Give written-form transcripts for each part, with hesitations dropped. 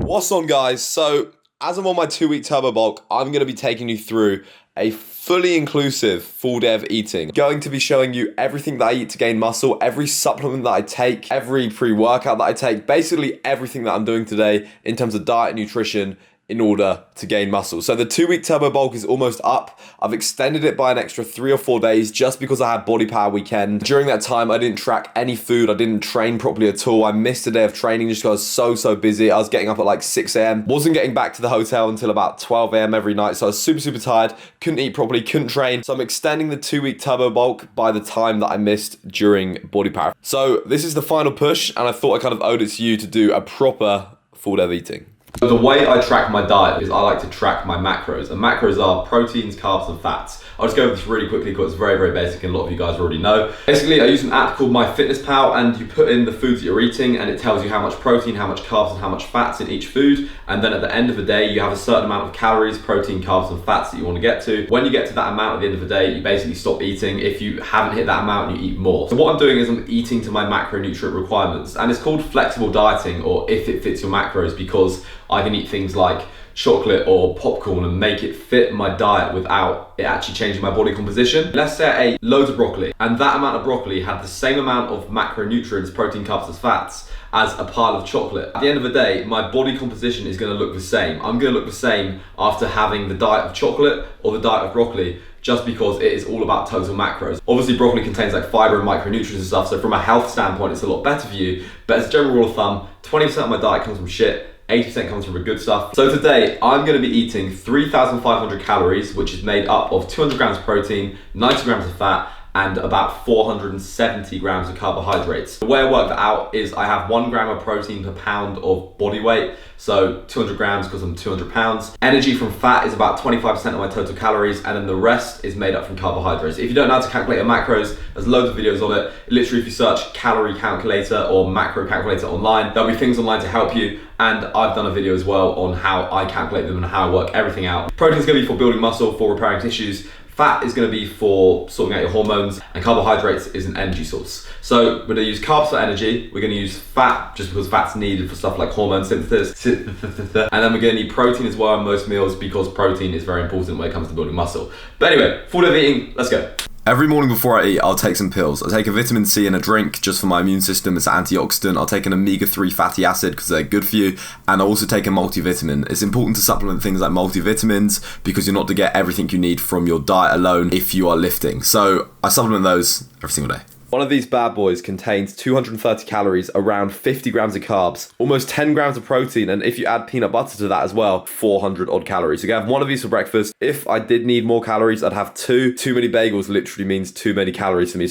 What's on, guys? So as I'm on my 2-week turbo bulk, I'm going to be taking you through a fully inclusive full day of eating. Going to be showing you everything that I eat to gain muscle, every supplement that I take, every pre-workout that I take, basically everything that I'm doing today in terms of diet and nutrition in order to gain muscle. So the 2-week turbo bulk is almost up. I've extended it by an extra 3 or 4 days just because I had body power weekend. During that time, I didn't track any food. I didn't train properly at all. I missed a day of training just because I was so busy. I was getting up at like 6 a.m. Wasn't getting back to the hotel until about 12 a.m. every night. So I was super tired. Couldn't eat properly, couldn't train. So I'm extending the 2-week turbo bulk by the time that I missed during body power. So this is the final push, and I thought I kind of owed it to you to do a proper full day of eating. So the way I track my diet is I like to track my macros, and macros are proteins, carbs, and fats. I'll just go over this really quickly because it's very basic and a lot of you guys already know. Basically, I use an app called MyFitnessPal, and you put in the foods that you're eating and it tells you how much protein, how much carbs, and how much fats in each food. And then at the end of the day, you have a certain amount of calories, protein, carbs, and fats that you want to get to. When you get to that amount at the end of the day, you basically stop eating. If you haven't hit that amount, you eat more. So what I'm doing is I'm eating to my macronutrient requirements, and it's called flexible dieting, or if it fits your macros, because I can eat things like chocolate or popcorn and make it fit my diet without it actually changing my body composition. Let's say I ate loads of broccoli, and that amount of broccoli had the same amount of macronutrients, protein, carbs, and fats as a pile of chocolate. At the end of the day, my body composition is going to look the same. I'm going to look the same after having the diet of chocolate or the diet of broccoli, just because it is all about total macros. Obviously, broccoli contains like fiber and micronutrients and stuff, so from a health standpoint, it's a lot better for you. But as a general rule of thumb, 20% of my diet comes from shit, 80% comes from the good stuff. So today, I'm gonna be eating 3,500 calories, which is made up of 200 grams of protein, 90 grams of fat, and about 470 grams of carbohydrates. The way I work that out is I have 1 gram of protein per pound of body weight, so 200 grams because I'm 200 pounds. Energy from fat is about 25% of my total calories, and then the rest is made up from carbohydrates. If you don't know how to calculate your macros, there's loads of videos on it. Literally, if you search calorie calculator or macro calculator online, there'll be things online to help you, and I've done a video as well on how I calculate them and how I work everything out. Protein is gonna be for building muscle, for repairing tissues. Fat is going to be for sorting out your hormones, and carbohydrates is an energy source. So we're going to use carbs for energy, we're going to use fat just because fat's needed for stuff like hormone synthesis, and then we're going to need protein as well in most meals because protein is very important when it comes to building muscle. But anyway, full day of eating, let's go. Every morning before I eat, I'll take some pills. I take a vitamin C in a drink just for my immune system. It's an antioxidant. I'll take an omega-3 fatty acid because they're good for you. And I'll also take a multivitamin. It's important to supplement things like multivitamins because you're not to get everything you need from your diet alone if you are lifting. So I supplement those every single day. One of these bad boys contains 230 calories, around 50 grams of carbs, almost 10 grams of protein, and if you add peanut butter to that as well, 400 odd calories. You can have one of these for breakfast. If I did need more calories, I'd have two. Too many bagels literally means too many calories for me.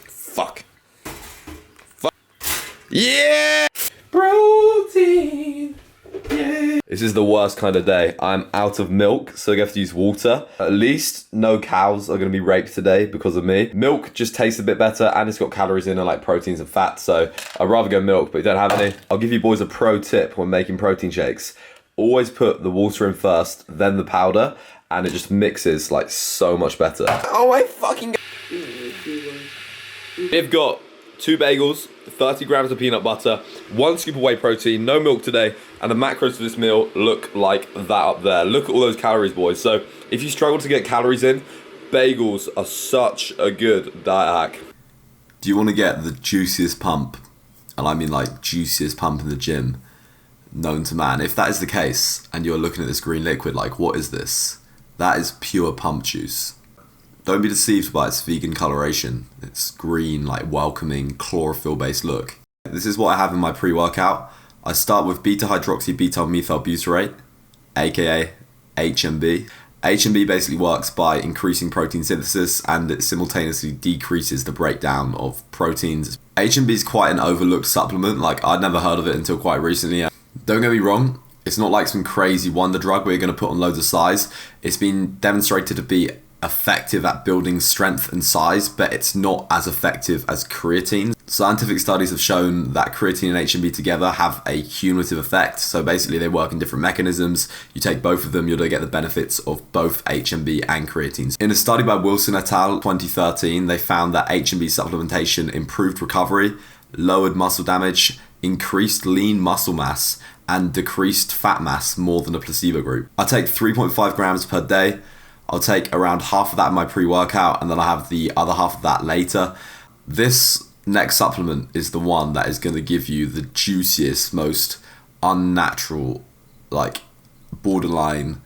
Fuck. Yeah! Protein! Yeah. This is the worst kind of day. I'm out of milk, so I have to use water. At least no cows are going to be raped today because of me. Milk just tastes a bit better, and it's got calories in it like proteins and fats, so I'd rather go milk, but you don't have any. I'll give you boys a pro tip when making protein shakes. Always put the water in first, then the powder, and it just mixes like so much better. Oh my fucking God. We've got 2 bagels, 30 grams of peanut butter, 1 scoop of whey protein, no milk today, and the macros for this meal look like that up there. Look at all those calories, boys. So if you struggle to get calories in, bagels are such a good diet hack. Do you want to get the juiciest pump, and I mean like juiciest pump in the gym known to man? If that is the case, and you're looking at this green liquid like, what is this? That is pure pump juice. Don't be deceived by its vegan coloration. It's green, like welcoming, chlorophyll-based look. This is what I have in my pre-workout. I start with beta-hydroxybutyrylmethylbutyrate, aka HMB. HMB basically works by increasing protein synthesis, and it simultaneously decreases the breakdown of proteins. HMB is quite an overlooked supplement. Like, I'd never heard of it until quite recently. Don't get me wrong, it's not like some crazy wonder drug where you're going to put on loads of size. It's been demonstrated to be effective at building strength and size, but it's not as effective as creatine. Scientific studies have shown that creatine and HMB together have a cumulative effect. So basically they work in different mechanisms. You take both of them, you're going to get the benefits of both HMB and creatine. In a study by Wilson et al. 2013, they found that HMB supplementation improved recovery, lowered muscle damage, increased lean muscle mass and decreased fat mass more than a placebo group. I take 3.5 grams per day. I'll take around half of that in my pre-workout, and then I'll have the other half of that later. This next supplement is the one that is going to give you the juiciest, most unnatural, like borderline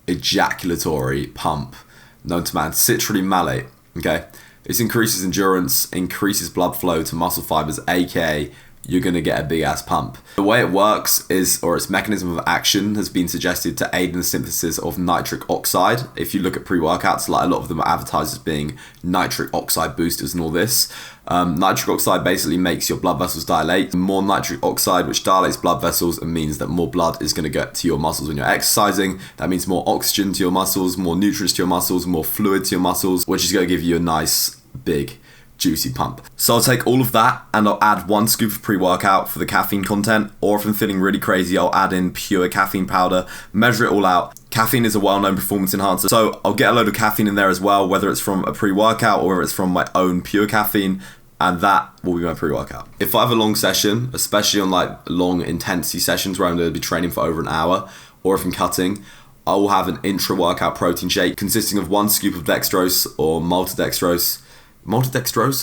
ejaculatory pump known to man. Citrulline Malate. Okay, this increases endurance, increases blood flow to muscle fibers, aka you're going to get a big ass pump. The way it works is, or its mechanism of action has been suggested to aid in the synthesis of nitric oxide. If you look at pre-workouts, like a lot of them are advertised as being nitric oxide boosters and all this. Nitric oxide basically makes your blood vessels dilate. More nitric oxide, which dilates blood vessels and means that more blood is going to get to your muscles when you're exercising. That means more oxygen to your muscles, more nutrients to your muscles, more fluid to your muscles, which is going to give you a nice, big, juicy pump. So I'll take all of that and I'll add 1 scoop of pre-workout for the caffeine content, or if I'm feeling really crazy, I'll add in pure caffeine powder, measure it all out. Caffeine is a well-known performance enhancer, so I'll get a load of caffeine in there as well, whether it's from a pre-workout or whether it's from my own pure caffeine, and that will be my pre-workout. If I have a long session, especially on like long intensity sessions where I'm going to be training for over an hour, or if I'm cutting, I will have an intra-workout protein shake consisting of 1 scoop of dextrose or maltodextrose or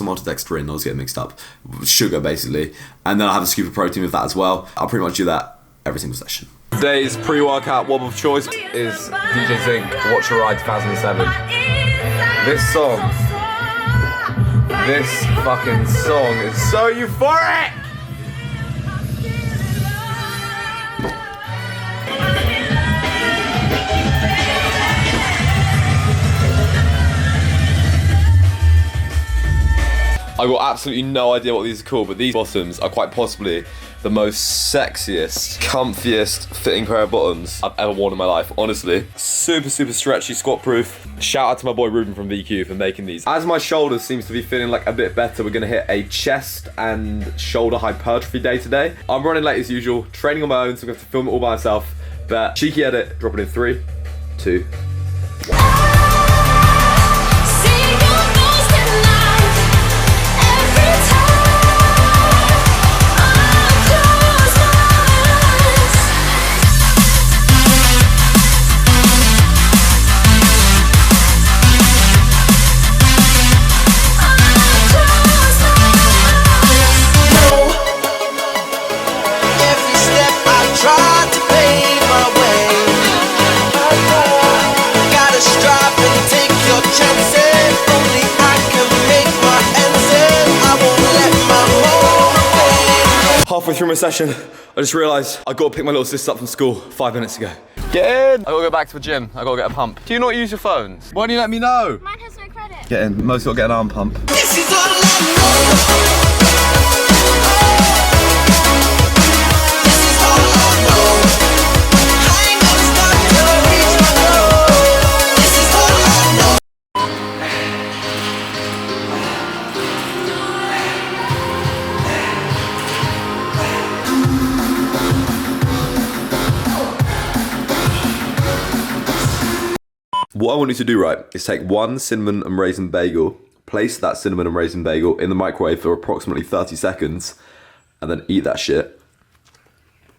maltodextrin, I was getting mixed up, sugar basically, and then I'll have a scoop of protein with that as well. I'll pretty much do that every single session. Today's pre-workout wobble of choice is DJ Zinc, Watch Your Ride 2007. This fucking song is so euphoric! I got absolutely no idea what these are called, but these bottoms are quite possibly the most sexiest, comfiest fitting pair of bottoms I've ever worn in my life, honestly. Super, super stretchy, squat proof. Shout out to my boy Ruben from VQ for making these. As my shoulders seems to be feeling like a bit better, we're gonna hit a chest and shoulder hypertrophy day today. I'm running late as usual, training on my own, so I'm gonna have to film it all by myself. But cheeky edit, drop it in 3, 2, 1. Halfway through my session, I just realised I got to pick my little sister up from school 5 minutes ago. Get in! I got to go back to the gym. I got to get a pump. Do you not use your phones? Why don't you let me know? Mine has no credit. Get in. Most got to get an arm pump. This is all I know. What I want you to do, right, is take 1 cinnamon and raisin bagel, place that cinnamon and raisin bagel in the microwave for approximately 30 seconds, and then eat that shit.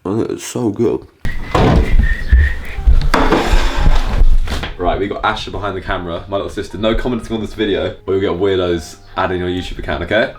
Oh, it's so good. Right, we got Asher behind the camera, my little sister. No commenting on this video, or you'll get weirdos adding your YouTube account, okay?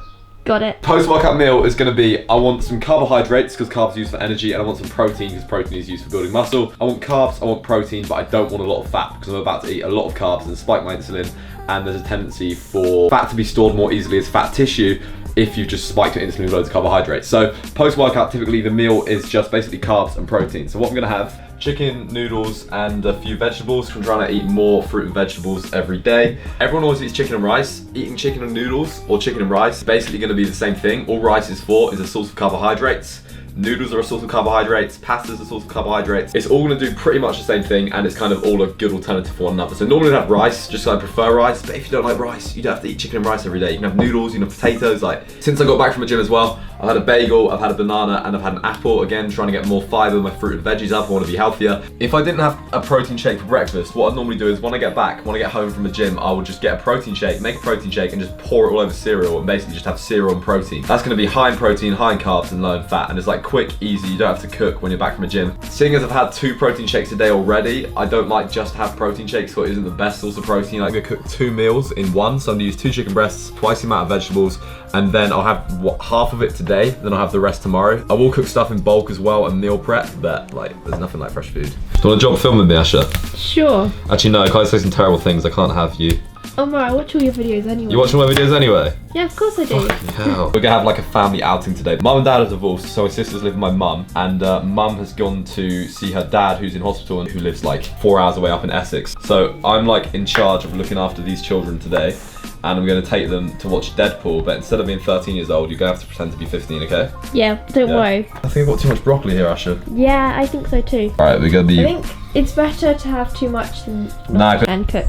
Got it. Post-workout meal is going to be, I want some carbohydrates because carbs are used for energy, and I want some protein because protein is used for building muscle. I want carbs, I want protein, but I don't want a lot of fat because I'm about to eat a lot of carbs and spike my insulin, and there's a tendency for fat to be stored more easily as fat tissue if you just spiked your insulin with loads of carbohydrates. So post-workout, typically the meal is just basically carbs and protein. So what I'm going to have, chicken, noodles, and a few vegetables. I'm trying to eat more fruit and vegetables every day. Everyone always eats chicken and rice. Eating chicken and noodles or chicken and rice is basically going to be the same thing. All rice is for is a source of carbohydrates. Noodles are a source of carbohydrates, pasta's a source of carbohydrates. It's all gonna do pretty much the same thing, and it's kind of all a good alternative for one another. So normally I'd have rice, just 'cause I prefer rice, but if you don't like rice, you don't have to eat chicken and rice every day. You can have noodles, you can have potatoes. Like, since I got back from the gym as well, I've had a bagel, I've had a banana, and I've had an apple. Again, trying to get more fiber, my fruit and veggies up, I wanna be healthier. If I didn't have a protein shake for breakfast, what I'd normally do is when I get back, when I get home from the gym, I would just get a protein shake, make a protein shake, and just pour it all over cereal, and basically just have cereal and protein. That's gonna be high in protein, high in carbs, and low in fat, and it's like quick, easy, you don't have to cook when you're back from the gym. Seeing as I've had 2 protein shakes a day already, I don't like just to have protein shakes, so it isn't the best source of protein. I'm gonna cook 2 meals in one, so I'm gonna use 2 chicken breasts, twice the amount of vegetables, and then I'll have half of it today, then I'll have the rest tomorrow. I will cook stuff in bulk as well and meal prep, but like, there's nothing like fresh food. Do you want to job film with me, Asha? Sure. Actually, no, I can't say some terrible things. I can't have you. Oh my, I watch all your videos anyway. You watch all my videos anyway? Yeah, of course I do. Hell. We're gonna have like a family outing today. Mum and dad are divorced, so my sisters live with my mum, and mum has gone to see her dad who's in hospital and who lives like 4 hours away up in Essex. So I'm like in charge of looking after these children today, and I'm gonna take them to watch Deadpool, but instead of being 13 years old, you're gonna have to pretend to be 15, okay? Yeah, don't worry. I think I've got too much broccoli here, Asha. Yeah, I think so too. Alright, we're gonna be... I think it's better to have too much than Nah, not and cook.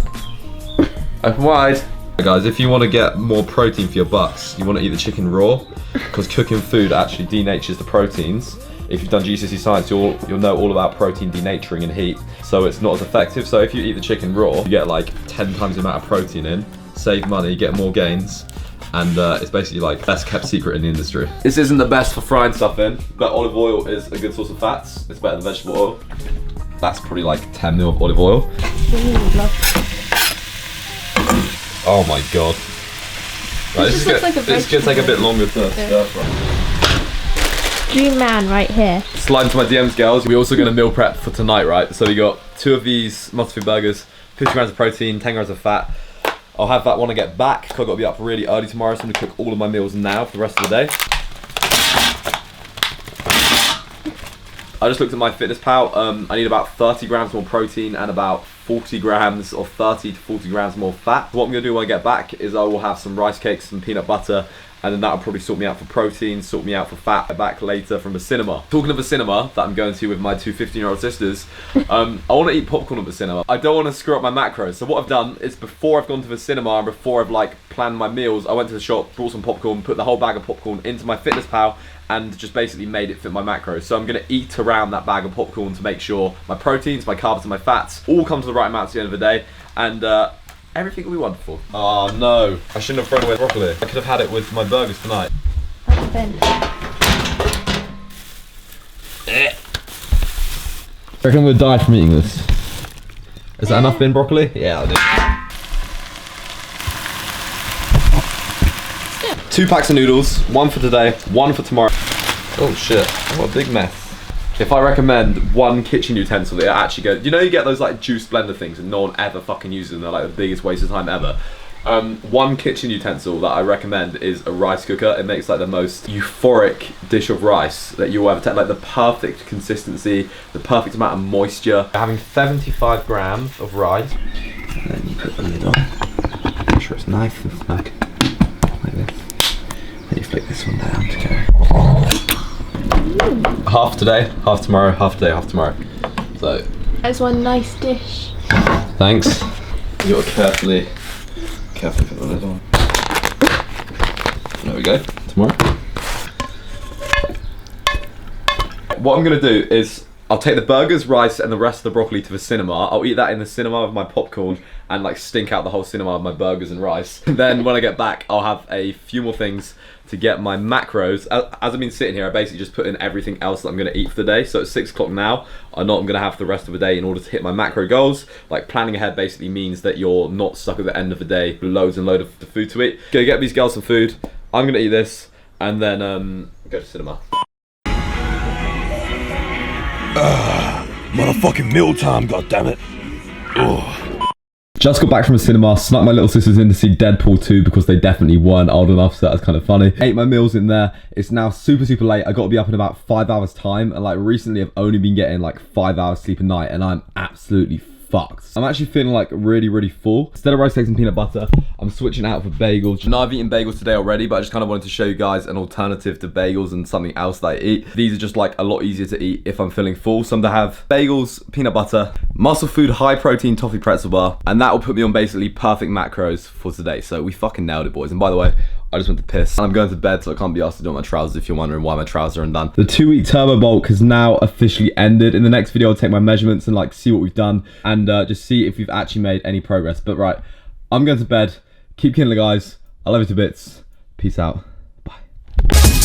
Open wide. Guys, if you want to get more protein for your bucks, you want to eat the chicken raw, because cooking food actually denatures the proteins. If you've done GCSE science, you'll know all about protein denaturing in heat, so it's not as effective. So if you eat the chicken raw, you get like 10 times the amount of protein in, save money, get more gains, and it's basically like best kept secret in the industry. This isn't the best for frying stuff in, but olive oil is a good source of fats. It's better than vegetable oil. That's probably like 10 mil of olive oil. Oh my god. Right, this is gonna take a bit longer to stir fry. Dream man right here. Slide into my DMs, girls. We're also gonna meal prep for tonight, right? So we got 2 of these Musclefood burgers, 50 grams of protein, 10 grams of fat. I'll have that when I get back, 'cause I've got to be up really early tomorrow, so I'm gonna cook all of my meals now for the rest of the day. I just looked at my fitness pal. I need about 30 grams more protein and about 40 grams or 30 to 40 grams more fat. What I'm gonna do when I get back is I will have some rice cakes, some peanut butter, and then that'll probably sort me out for protein, sort me out for fat. Back later from the cinema. Talking of the cinema that I'm going to with my 2 15-year-old sisters, I want to eat popcorn at the cinema. I don't want to screw up my macros. So what I've done is before I've gone to the cinema and before I've like planned my meals, I went to the shop, bought some popcorn, put the whole bag of popcorn into my fitness pal, and just basically made it fit my macros. So I'm gonna eat around that bag of popcorn to make sure my proteins, my carbs, and my fats all come to the right amount at the end of the day, and everything will be wonderful. Oh no, I shouldn't have thrown away broccoli. I could have had it with my burgers tonight. That's Ben. I reckon I'm gonna die from eating this. Is that enough bin broccoli? Yeah, I'll do. 2 packs of noodles, 1 for today, 1 for tomorrow. Oh shit, what a big mess. If I recommend one kitchen utensil, it actually goes, you know you get those like juice blender things and no one ever fucking uses them, they're like the biggest waste of time ever. One kitchen utensil that I recommend is a rice cooker. It makes like the most euphoric dish of rice that you'll ever take, like the perfect consistency, the perfect amount of moisture. Having 75 grams of rice. And then you put the lid on. Make sure it's nice and snug, like this. Then you flick this one down to go. Half today, half tomorrow, half today, half tomorrow. So. That's one nice dish. Thanks. You gotta carefully put the lid on. There we go. Tomorrow. What I'm gonna do is I'll take the burgers, rice, and the rest of the broccoli to the cinema. I'll eat that in the cinema with my popcorn and like stink out the whole cinema of my burgers and rice. Then when I get back, I'll have a few more things to get my macros. As I've been sitting here, I basically just put in everything else that I'm gonna eat for the day. So it's 6 o'clock now. I know I'm gonna have for the rest of the day in order to hit my macro goals. Like planning ahead basically means that you're not stuck at the end of the day with loads and loads of food to eat. Gonna get these girls some food. I'm gonna eat this and then go to cinema. Motherfucking mealtime, goddammit. Just got back from the cinema, snuck my little sisters in to see Deadpool 2 because they definitely weren't old enough, so that was kind of funny. Ate my meals in there. It's now super late. I got to be up in about 5 hours time, and like recently I've only been getting like 5 hours sleep a night, and I'm absolutely fucked. I'm actually feeling like really full. Instead of rice cakes and peanut butter, I'm switching out for bagels. Now I've eaten bagels today already, but I just kind of wanted to show you guys an alternative to bagels and something else that I eat. These are just like a lot easier to eat if I'm feeling full. So I'm gonna have bagels, peanut butter, Musclefood high protein toffee pretzel bar, and that will put me on basically perfect macros for today. So we fucking nailed it, boys. And by the way, I just went to piss and I'm going to bed, so I can't be asked to do my trousers if you're wondering why my trousers are undone. The 2-week turbo bulk has now officially ended. In the next video, I'll take my measurements and like see what we've done and just see if we've actually made any progress. But right, I'm going to bed. Keep kindling, guys. I love you to bits. Peace out. Bye.